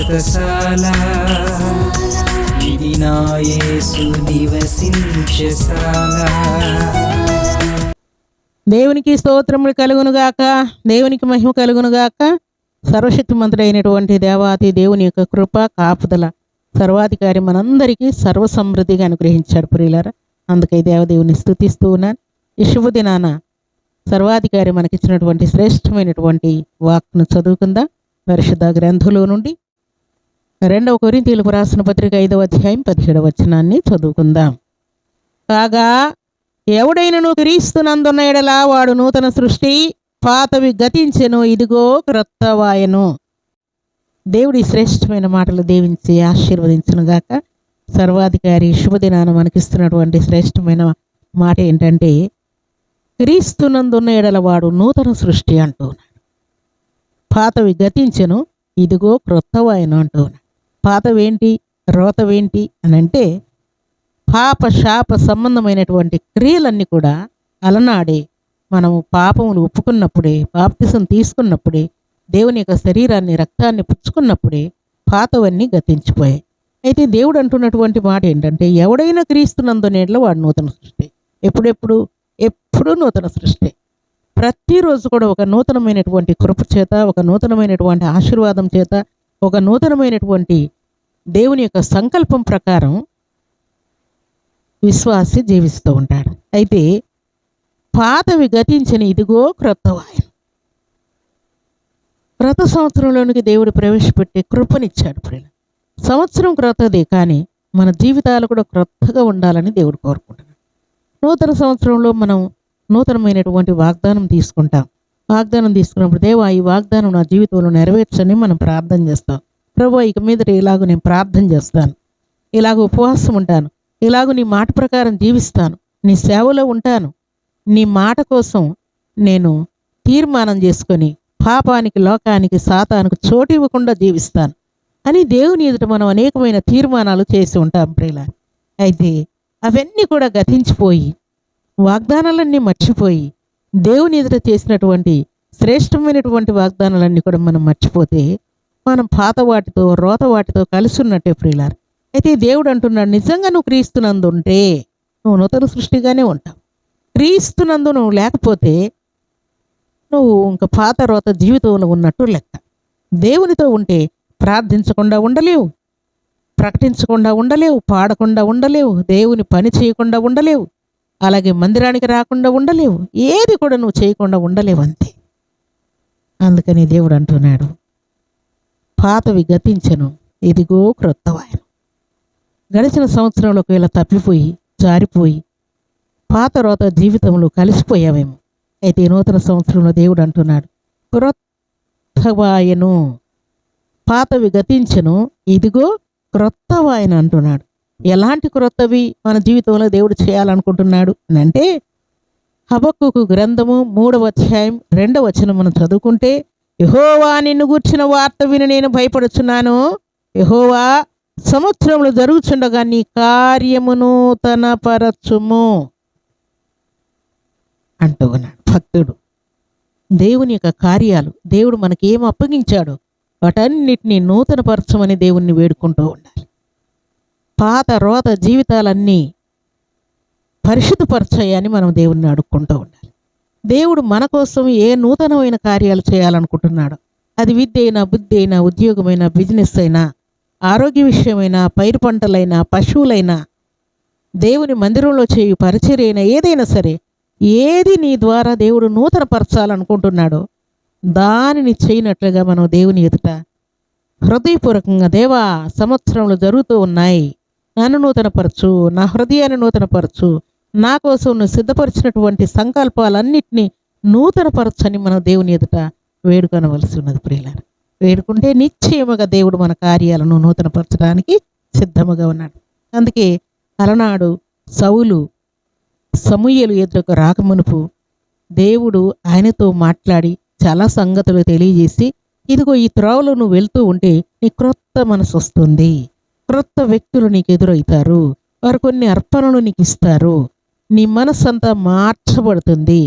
వ్రతశాల ఇది నా యేసు నివసించశాల. దేవునికి స్తోత్రములు కలుగునుగాక, దేవునికి మహిమ కలుగునుగాక. సర్వశక్తిమంతుడైనటువంటి దేవాతి దేవుని యొక్క కృప కాపుదల సర్వాధికారి మనందరికీ సర్వసమృద్ధిగా అనుగ్రహించాడు ప్రియులారా. అందుకై దేవదేవుని స్తుతిస్తూ ఉన్నాను. ఈ శుభదినాన సర్వాధికారి మనకిచ్చినటువంటి శ్రేష్టమైనటువంటి వాక్ను చదువుకుందాం. పరిశుద్ధ గ్రంథంలో నుండి 2 కొరింథీయులకు రాసిన పత్రిక 5వ అధ్యాయం 17వ వచనాన్ని చదువుకుందాం. కాగా ఎవడైనను క్రీస్తునందున్న ఎడల వాడు నూతన సృష్టి, పాతవి గతించెను, ఇదిగో క్రొత్తవాయెను. దేవుడి శ్రేష్టమైన మాటలు దీవించి ఆశీర్వదించునుగాక. సర్వాధికారి శుభదినాన మనకిస్తున్నటువంటి శ్రేష్టమైన మాట ఏంటంటే, క్రీస్తునందున్న ఎడల వాడు నూతన సృష్టి అంటున్నాడు. పాతవి గతించెను, ఇదిగో క్రొత్తవాయెను అంటున్నాడు. పాతవేంటి, రోతవేంటి అని అంటే పాప శాప సంబంధమైనటువంటి క్రియలన్నీ కూడా అలనాడే మనము పాపములు ఒప్పుకున్నప్పుడే, బాప్తిసం తీసుకున్నప్పుడే, దేవుని యొక్క శరీరాన్ని రక్తాన్ని పుచ్చుకున్నప్పుడే పాతవన్నీ గతించిపోయాయి. అయితే దేవుడు అంటున్నటువంటి మాట ఏంటంటే, ఎవడైనా క్రీస్తునందున్న ఎడల వాడు నూతన సృష్టి. ఎప్పుడూ నూతన సృష్టి. ప్రతిరోజు కూడా ఒక నూతనమైనటువంటి కృప చేత, ఒక నూతనమైనటువంటి ఆశీర్వాదం చేత, ఒక నూతనమైనటువంటి దేవుని యొక్క సంకల్పం ప్రకారం విశ్వాసి జీవిస్తూ ఉంటాడు. అయితే పాతవి గతించిన, ఇదిగో క్రొత్తవాయెను. క్రొత్త సంవత్సరంలోనికి దేవుడు ప్రవేశపెట్టి కృపనిచ్చాడు. సంవత్సరం క్రొత్తది, కానీ మన జీవితాలు కూడా క్రొత్తగా ఉండాలని దేవుడు కోరుకుంటున్నాడు. నూతన సంవత్సరంలో మనం నూతనమైనటువంటి వాగ్దానం తీసుకుంటాం. వాగ్దానం తీసుకున్నప్పుడు, దేవా ఈ వాగ్దానం నా జీవితంలో నెరవేర్చని మనం ప్రార్థన చేస్తాం. ప్రభువా ఇక మీదట ఇలాగ నేను ప్రార్థన చేస్తాను, ఇలాగ ఉపవాసం ఉంటాను, ఇలాగ నీ మాట ప్రకారం జీవిస్తాను, నీ సేవలో ఉంటాను, నీ మాట కోసం నేను తీర్మానం చేసుకొని పాపానికి, లోకానికి, సాతానికి చోటు ఇవ్వకుండా జీవిస్తాను అని దేవుని ఎదుట మనం అనేకమైన తీర్మానాలు చేసి ఉంటాం ప్రియులారా. అయితే అవన్నీ కూడా గతించిపోయి, వాగ్దానాలన్నీ మర్చిపోయి, దేవుని ఎదుట చేసినటువంటి శ్రేష్టమైనటువంటి వాగ్దానాలన్నీ కూడా మనం మర్చిపోతే మనం పాత వాటితో, రోత వాటితో కలిసి ఉన్నట్టే ప్రియులారా. అయితే దేవుడు అంటున్నాడు, నిజంగా నువ్వు క్రీస్తునందు ఉంటే నువ్వు నూతన సృష్టిగానే ఉంటావు. క్రీస్తునందు నువ్వు లేకపోతే నువ్వు ఇంకా పాత రోత జీవితంలో ఉన్నట్టు లెక్క. దేవునితో ఉంటే ప్రార్థించకుండా ఉండలేవు, ప్రకటించకుండా ఉండలేవు, పాడకుండా ఉండలేవు, దేవుని పని చేయకుండా ఉండలేవు, అలాగే మందిరానికి రాకుండా ఉండలేవు, ఏది కూడా నువ్వు చేయకుండా ఉండలేవు అంతే. అందుకని దేవుడు అంటున్నాడు, పాతవి గతించెను, ఇదిగో క్రొత్తవాయెను. గడిచిన సంవత్సరంలో ఒకవేళ తప్పిపోయి, జారిపోయి, పాత రోత జీవితంలో కలిసిపోయావేమో. అయితే నూతన సంవత్సరంలో దేవుడు అంటున్నాడు, క్రొత్తవాయెను, పాతవి గతించెను, ఇదిగో క్రొత్తవాయెను అంటున్నాడు. ఎలాంటి క్రొత్తవి మన జీవితంలో దేవుడు చేయాలనుకుంటున్నాడు అని అంటే, హబక్కూకు గ్రంథము 3వ అధ్యాయం 2వ వచనం మనం చదువుకుంటే, యెహోవా నిన్ను గూర్చిన వార్త విని నేను భయపడుచున్నాను, యెహోవా సంవత్సరములు జరుగుచుండగా నీ కార్యమును తనపరచుము అంటూ ఉన్నాడు భక్తుడు. దేవుని యొక్క కార్యాలు, దేవుడు మనకి ఏం అప్పగించాడో వాటన్నిటినీ నూతనపరచమని దేవుణ్ణి వేడుకుంటూ ఉండాలి. పాత రోత జీవితాలన్నీ పరిశుద్ధపరచాయని మనం దేవుణ్ణి అడుక్కుంటూ ఉండాలి. దేవుడు మన కోసం ఏ నూతనమైన కార్యాలు చేయాలనుకుంటున్నాడో, అది విద్య అయినా, బుద్ధి అయినా, ఉద్యోగమైనా, బిజినెస్ అయినా, ఆరోగ్య విషయమైనా, పైరు పంటలైనా, పశువులైనా, దేవుని మందిరంలో చేయు పరిచర్య అయినా, ఏదైనా సరే, ఏది నీ ద్వారా దేవుడు నూతనపరచాలనుకుంటున్నాడో దానిని చేయనట్లుగా మనం దేవుని ఎదుట హృదయపూర్వకంగా, దేవా సంవత్సరంలో జరుగుతూ ఉన్నాయి, నన్ను నూతనపరచు, నా హృదయాన్ని నూతనపరచు, నా కోసం నువ్వు సిద్ధపరిచినటువంటి సంకల్పాలన్నింటినీ నూతనపరచని మనం దేవుని ఎదుట వేడుకొనవలసి ఉన్నది ప్రియులారా. వేడుకుంటే నిశ్చయముగా దేవుడు మన కార్యాలను నూతనపరచడానికి సిద్ధముగా ఉన్నాడు. అందుకే అలనాడు సౌలు సమూయేలు ఎదురుకు రాకమునుపు దేవుడు ఆయనతో మాట్లాడి చాలా సంగతులు తెలియజేసి, ఇదిగో ఈ త్రోవలో నువ్వు వెళ్తూ ఉంటే నీ క్రొత్త మనసు వస్తుంది, క్రొత్త వ్యక్తులు నీకు ఎదురవుతారు, వారు కొన్ని అర్పణలు నీకు ఇస్తారు, నీ మనస్సు అంతా మార్చబడుతుంది,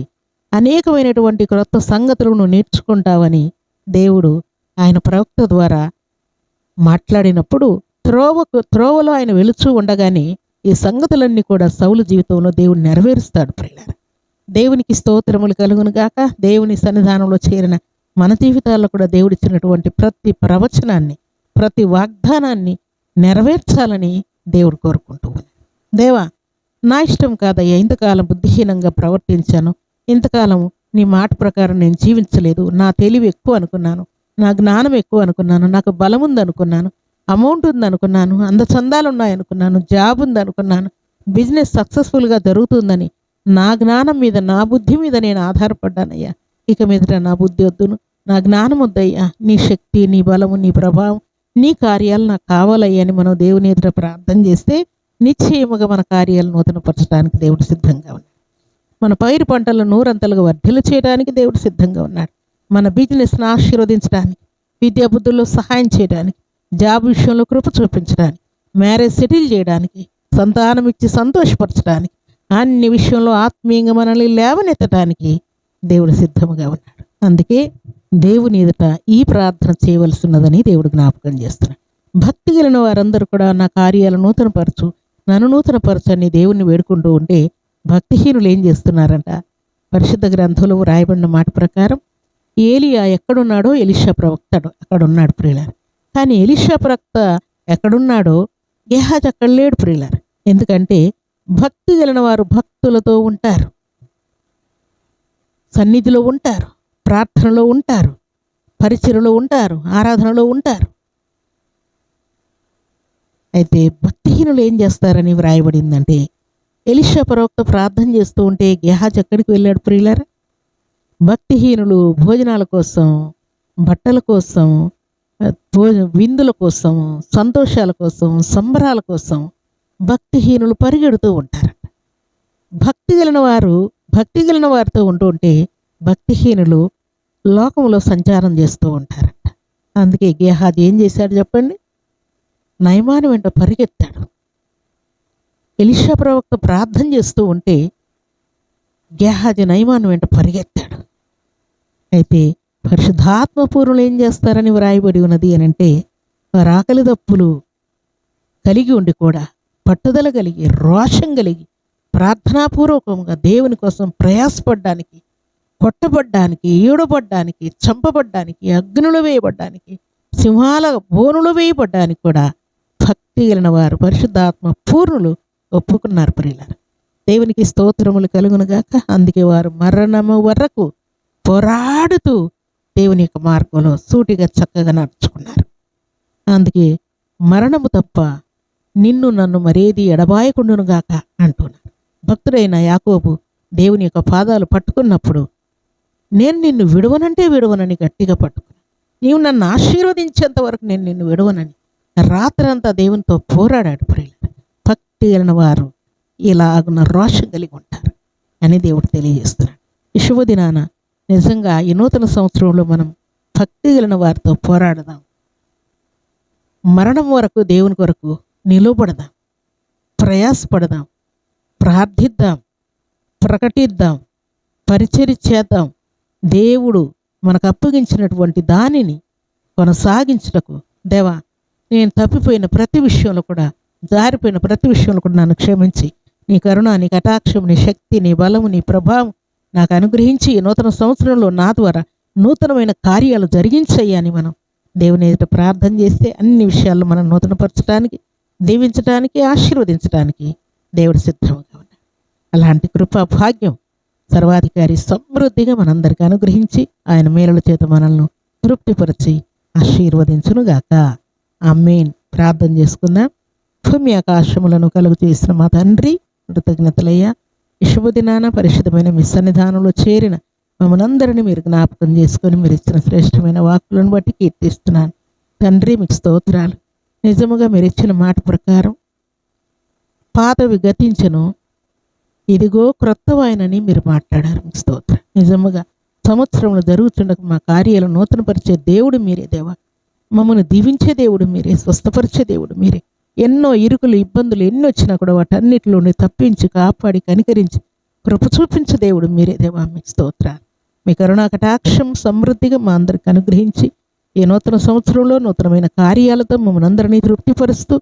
అనేకమైనటువంటి క్రొత్త సంగతులను నేర్చుకుంటావని దేవుడు ఆయన ప్రవక్త ద్వారా మాట్లాడినప్పుడు త్రోవలో ఆయన వెలుచూ ఉండగానే ఈ సంగతులన్నీ కూడా సౌలు జీవితంలో దేవుడు నెరవేరుస్తాడు ప్రియులారా. దేవునికి స్తోత్రములు కలుగును గాక. దేవుని సన్నిధానంలో చేరిన మన జీవితాల్లో కూడా దేవుడిచ్చినటువంటి ప్రతి ప్రవచనాన్ని, ప్రతి వాగ్దానాన్ని నెరవేర్చాలని దేవుడు కోరుకుంటూ ఉన్నాడు. దేవా, నా ఇష్టం కాదయ్యా, ఇంతకాలం బుద్ధిహీనంగా ప్రవర్తించాను, ఇంతకాలం నీ మాట ప్రకారం నేను జీవించలేదు, నా తెలివి ఎక్కువ అనుకున్నాను, నా జ్ఞానం ఎక్కువ అనుకున్నాను, నాకు బలం ఉందనుకున్నాను, అమౌంట్ ఉందనుకున్నాను, అందచందాలు ఉన్నాయనుకున్నాను, జాబ్ ఉందనుకున్నాను, బిజినెస్ సక్సెస్ఫుల్గా జరుగుతుందని నా జ్ఞానం మీద, నా బుద్ధి మీద నేను ఆధారపడ్డానయ్యా. ఇక మీదట నా బుద్ధి వద్దును, నా జ్ఞానం వద్దయ్యా, నీ శక్తి, నీ బలము, నీ ప్రభావం, నీ కార్యాలు నాకు కావాలయ్యా అని మనం దేవుని ఎదుట ప్రార్థన చేస్తే నిశ్చయముగా మన కార్యాలను నూతనపరచడానికి దేవుడు సిద్ధంగా ఉన్నాడు. మన పైరు పంటలను నూరంతలుగా వర్ధిల్ల చేయడానికి దేవుడు సిద్ధంగా ఉన్నాడు. మన బిజినెస్ను ఆశీర్వదించడానికి, విద్యా బుద్ధుల్లో సహాయం చేయడానికి, జాబ్ విషయంలో కృప చూపించడానికి, మ్యారేజ్ సెటిల్ చేయడానికి, సంతానం ఇచ్చి సంతోషపరచడానికి, అన్ని విషయంలో ఆత్మీయంగా మనల్ని లేవనెత్తడానికి దేవుడు సిద్ధంగా ఉన్నాడు. అందుకే దేవుని ఎదుట ఈ ప్రార్థన చేయవలసి ఉన్నదని దేవుడు జ్ఞాపకం చేస్తున్నాడు. భక్తి కలిగిన వారందరూ కూడా నా కార్యాలను నూతనపరచు, నన్ను నూతనపరచని దేవుణ్ణి వేడుకుంటూ ఉంటే భక్తిహీనులు ఏం చేస్తున్నారంట? పరిశుద్ధ గ్రంథంలో రాయబడిన మాట ప్రకారం ఏలియా ఎక్కడున్నాడో ఎలీషా ప్రవక్త అక్కడ ఉన్నాడు ప్రియులారు. కానీ ఎలీషా ప్రవక్త ఎక్కడున్నాడో గేహాజీ అక్కడ లేడు ప్రియులారు. ఎందుకంటే భక్తి కలిగిన వారు భక్తులతో ఉంటారు, సన్నిధిలో ఉంటారు, ప్రార్థనలో ఉంటారు, పరిచర్యలో ఉంటారు, ఆరాధనలో ఉంటారు. అయితే భక్తిహీనులు ఏం చేస్తారని వ్రాయబడిందంటే, ఎలీషా ప్రవక్త ప్రార్థన చేస్తూ ఉంటే గేహాజీ ఎక్కడికి వెళ్ళాడు ప్రియులారా? భక్తిహీనులు భోజనాల కోసం, బట్టల కోసం, విందుల కోసం, సంతోషాల కోసం, సంబరాల కోసం భక్తిహీనులు పరిగెడుతూ ఉంటారట. భక్తి కలిగిన వారితో ఉంటూ ఉంటే భక్తిహీనులు లోకంలో సంచారం చేస్తూ ఉంటారట. అందుకే గేహాజీ ఏం చేశాడు చెప్పండి? నయమాను వెంట పరిగెత్తాడు. ఎలీషా ప్రవక్త ప్రార్థన చేస్తూ ఉంటే గేహాజీ నయమాను వెంట పరిగెత్తాడు. అయితే పరిశుద్ధాత్మపూర్ణులు ఏం చేస్తారని వ్రాయబడి ఉన్నది అని అంటే, వారు ఆకలి దప్పులు కలిగి ఉండి కూడా పట్టుదల కలిగి, రోషం కలిగి, ప్రార్థనాపూర్వకంగా దేవుని కోసం ప్రయాసపడ్డానికి, కొట్టబడ్డానికి, ఈడబడ్డానికి, చంపబడ్డానికి, అగ్నులు వేయబడ్డానికి, సింహాల బోనులు వేయబడ్డానికి కూడా భక్తి కలిగిన వారు, పరిశుద్ధాత్మ పూర్ణులు ఒప్పుకున్నారు ప్రియులారు. దేవునికి స్తోత్రములు కలుగునుగాక. అందుకే వారు మరణము వరకు పోరాడుతూ దేవుని యొక్క మార్గంలో సూటిగా చక్కగా నడుచుకున్నారు. అందుకే మరణము తప్ప నిన్ను నన్ను మరేది ఎడబాయకుండునుగాక అంటున్నారు. భక్తుడైన యాకోబు దేవుని యొక్క పాదాలు పట్టుకున్నప్పుడు, నేను నిన్ను విడవనంటే విడవనని గట్టిగా పట్టుకున్నాను, నీవు నన్ను ఆశీర్వదించేంత వరకు నేను నిన్ను విడవనని రాత్రంతా దేవునితో పోరాడాడు ప్రియులారా. భక్తి కలిగిన వారు ఇలాగున్న రోషం కలిగి ఉంటారు అని దేవుడు తెలియజేస్తున్నాడు. ఈ శుభదినాన నిజంగా ఈ నూతన సంవత్సరంలో మనం భక్తి కలిగిన వారితో పోరాడదాం. మరణం వరకు దేవుని కొరకు నిలబడదాం, ప్రయాసపడదాం, ప్రార్థిద్దాం, ప్రకటిద్దాం, పరిచర్య చేద్దాం. దేవుడు మనకు అప్పగించినటువంటి దానిని కొనసాగించుటకు, దేవా నేను తప్పిపోయిన ప్రతి విషయంలో కూడా, జారిపోయిన ప్రతి విషయంలో కూడా నన్ను క్షమించి, నీ కరుణ, నీ కటాక్షం, నీ శక్తి, నీ బలము, నీ ప్రభావం నాకు అనుగ్రహించి ఈ నూతన సంవత్సరంలో నా ద్వారా నూతనమైన కార్యాలు జరిగించయ్యని మనం దేవుని ఎదుట ప్రార్థన చేస్తే అన్ని విషయాల్లో మనం నూతనపరచడానికి, దీవించడానికి, ఆశీర్వదించడానికి దేవుడు సిద్ధంగా ఉన్నాడు. అలాంటి కృపా భాగ్యం సర్వాధికారి సమృద్ధిగా మనందరికీ అనుగ్రహించి ఆయన మేలుల చేత మనల్ని తృప్తిపరిచి ఆశీర్వదించునుగాక. ఆమేన్. ప్రార్థన చేసుకుందాం. భూమి ఆకాశములను కలుగు చేసిన మా తండ్రి, కృతజ్ఞతలయ్యా. ఈ శుభదినాన పరిశుద్ధమైన మీ సన్నిధానంలో చేరిన మమ్మల్ని మీరు జ్ఞాపకం చేసుకొని మీరు ఇచ్చిన శ్రేష్టమైన వాక్కులను బట్టి కీర్తిస్తున్నాను తండ్రి. మీకు స్తోత్రాలు. నిజముగా మీరు ఇచ్చిన మాట ప్రకారం పాతవి గతించను, ఇదిగో క్రొత్తవాయనని మీరు మాట్లాడారు. మీకు స్తోత్రం. నిజముగా సంవత్సరంలో జరుగుతుండగా మా కార్యాలను నూతనపరిచే దేవుడు మీరే దేవా. మమ్మల్ని దీవించే దేవుడు మీరే, స్వస్థపరిచే దేవుడు మీరే. ఎన్నో ఇరుకులు, ఇబ్బందులు ఎన్ని వచ్చినా కూడా వాటన్నిటిలోని తప్పించి, కాపాడి, కనికరించి కృప చూపించే దేవుడు మీరే దేవా. మీకు స్తోత్రాలు. మీ కరుణా కటాక్షం సమృద్ధిగా మా అందరికి అనుగ్రహించి ఈ నూతన సంవత్సరంలో నూతనమైన కార్యాలతో మమ్మల్ని అందరినీ తృప్తిపరుస్తూ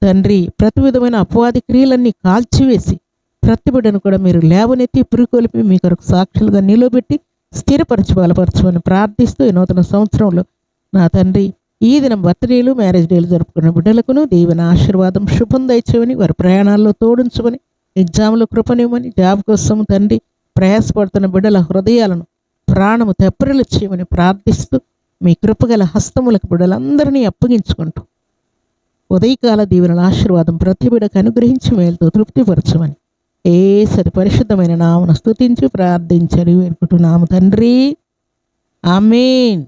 తండ్రి ప్రతి విధమైన అపవాది క్రియలన్నీ కాల్చివేసి ప్రతి బిడ్డను కూడా మీరు లేవనెత్తి పురికొలిపి మీ కొరకు సాక్షులుగా నిలబెట్టి స్థిరపరచు బలపరచమని ప్రార్థిస్తూ ఈ నూతన సంవత్సరంలో నా తండ్రి ఈ దినం బర్త్డేలు మ్యారేజ్ డేలు జరుపుకున్న బిడ్డలకును దీవెన ఆశీర్వాదం శుభం దయచేయమని వారి ప్రయాణాల్లో తోడించమని ఎగ్జామ్లో కృపనివ్వమని జాబ్ కోసం తండ్రి ప్రయాసపడుతున్న బిడ్డల హృదయాలను ప్రాణము తెప్పరిలు చేయమని ప్రార్థిస్తూ మీ కృపగల హస్తములకు బిడ్డలందరినీ అప్పగించుకుంటూ ఉదయకాల దీవెనల ఆశీర్వాదం ప్రతి బిడ్డకు అనుగ్రహించి మేలుతో తృప్తిపరచమని యేసు పరిశుద్ధమైన నామమున స్తుతించి ప్రార్థించని వేడుకుంటున్నాము తండ్రి ఆమేన్.